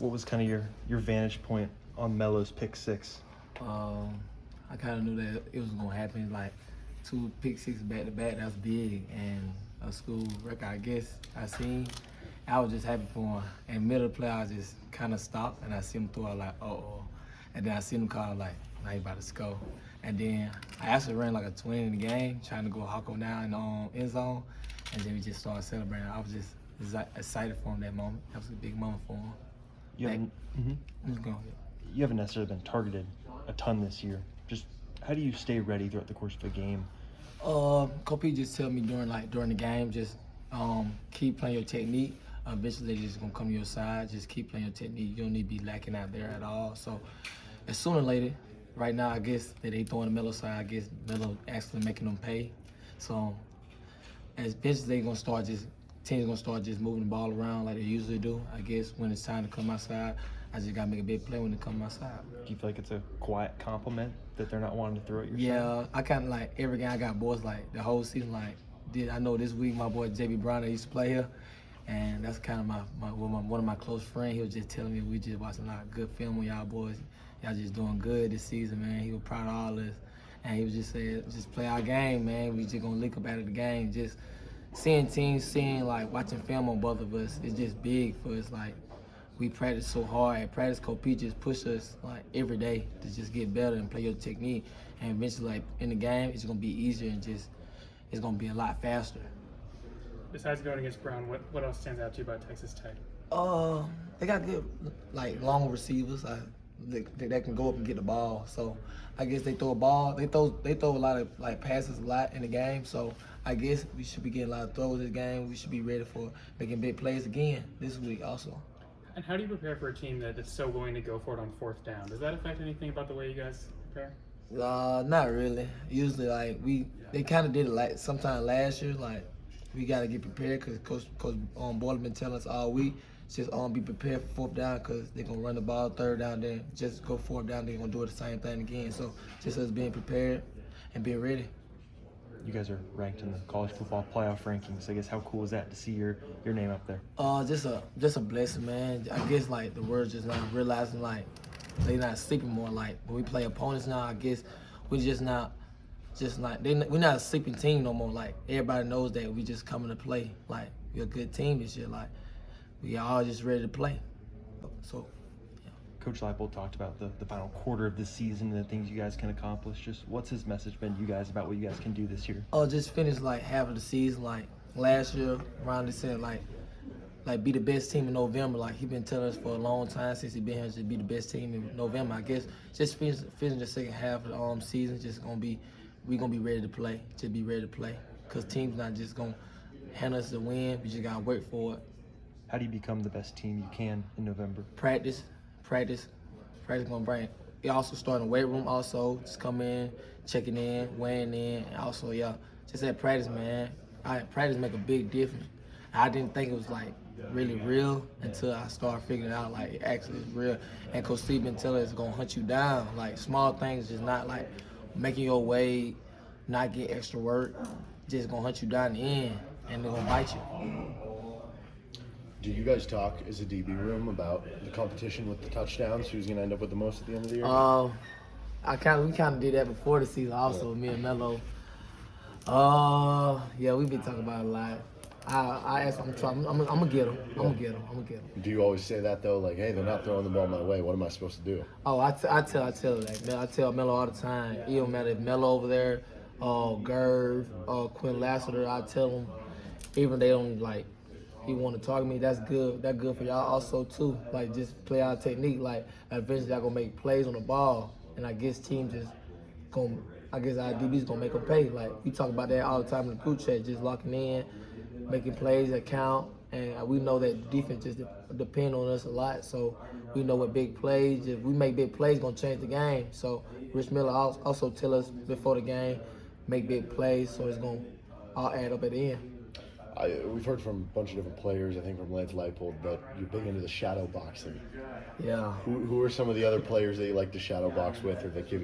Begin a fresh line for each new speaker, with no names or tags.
What was kind of your vantage point on Melo's pick six?
I kind of knew that it was gonna happen. Like 2 pick six back to back, that's big, and a school record. I guess I was just happy for him. And middle of the play, I just kind of stopped, and I see him throw it like, oh, and then I see him call like, now he about to score. And then I actually ran like a 20 in the game, trying to go hawk him down in the end zone, and then we just started celebrating. I was just excited for him that moment. That was a big moment for him.
You haven't necessarily been targeted a ton this year. Just how do you stay ready throughout the course of a game?
Cobee just tell me during the game, just keep playing your technique. Eventually, they're just gonna come to your side. Just keep playing your technique. You don't need to be lacking out there at all. So, as sooner or later, right now, I guess that they throwing the Melo side. I guess Melo actually making them pay. So, as eventually they gonna start just teams gonna start just moving the ball around like they usually do. I guess when it's time to come outside, I just gotta make a big play when they come outside.
Do you feel like it's a quiet compliment that they're not wanting to throw at your side?
Yeah, I kind of like every game I got boys like the whole season. Like, I know this week my boy Cobee Bryant used to play here, and that's kind of one of my close friends. He was just telling me we just watching a lot of good film with y'all boys. Y'all just doing good this season, man. He was proud of all this, and he was just saying, just play our game, man. We just gonna link up out of the game. Just seeing teams, like watching film on both of us, it's just big for us. Like, we practice so hard. At practice, Cobee just push us like every day to just get better and play your technique. And eventually, like in the game, it's gonna be easier and just it's gonna be a lot faster.
Besides going against Brown, what else stands out to you about Texas Tech?
They got good like long receivers. They can go up and get the ball. So I guess they throw a ball. They throw a lot of like passes a lot in the game. So I guess we should be getting a lot of throws this game. We should be ready for making big plays again this week also.
And how do you prepare for a team that's so willing to go for it on 4th down? Does that affect anything about the way you guys prepare?
Not really. Usually, like they kind of did it like sometime last year. Like we got to get prepared because Coach Boyle been telling us all week just be prepared for 4th down because they're gonna run the ball 3rd down, then just go 4th down. They're gonna do it the same thing again. So just us being prepared and being ready.
You guys are ranked in the college football playoff rankings. I guess how cool is that to see your name up there?
Just a blessing, man. I guess like the world's just not realizing like they not sleeping more. Like when we play opponents now, I guess we're not a sleeping team no more. Like everybody knows that we just coming to play. Like we're a good team this year. Like we all just ready to play. So.
Coach Leipold talked about the final quarter of the season and the things you guys can accomplish. Just what's his message been to you guys about what you guys can do this year?
Just finish like half of the season. Like last year, Ronnie said like be the best team in November. Like he been telling us for a long time since he been here to be the best team in November. I guess just finish the second half of the season. We gonna be ready to play. Just be ready to play. Cause teams not just gonna hand us the win. We just gotta work for it.
How do you become the best team you can in November?
Practice gonna bring. It also start in the weight room. Also, just come in, checking in, weighing in, and also just at practice, man. Practice make a big difference. I didn't think it was like really real until I started figuring out like it actually is real. And Coach Steve been telling us it's gonna hunt you down. Like small things, just not like making your weight, not get extra work, just gonna hunt you down in the end, and they're gonna bite you.
Do you guys talk as a DB room about the competition with the touchdowns? Who's going to end up with the most at the end of the year?
We kind of did that before the season also, me and Melo. Yeah, we've been talking about it a lot. I asked him, I'm going to get him. I'm going to get him.
Do you always say that, though? Like, hey, they're not throwing the ball my way. What am I supposed to do?
Oh, I tell that. I tell Melo all the time. It don't matter if Melo over there, Gerv, Quinn Lassiter, I tell them, even they don't like, he want to talk to me, that's good. That's good for y'all also too. Like just play our technique. Like eventually y'all gonna make plays on the ball, and I guess teams just gonna. I guess our DBs gonna make them pay. Like we talk about that all the time in the group chat, just locking in, making plays that count, and we know that defense just depend on us a lot. So we know what big plays. If we make big plays, gonna change the game. So Rich Miller also tell us before the game, make big plays, so it's gonna all add up at the end.
We've heard from a bunch of different players, I think from Lance Leipold, that you're big into the shadow boxing.
Yeah.
Who are some of the other players that you like to shadow box with or that give you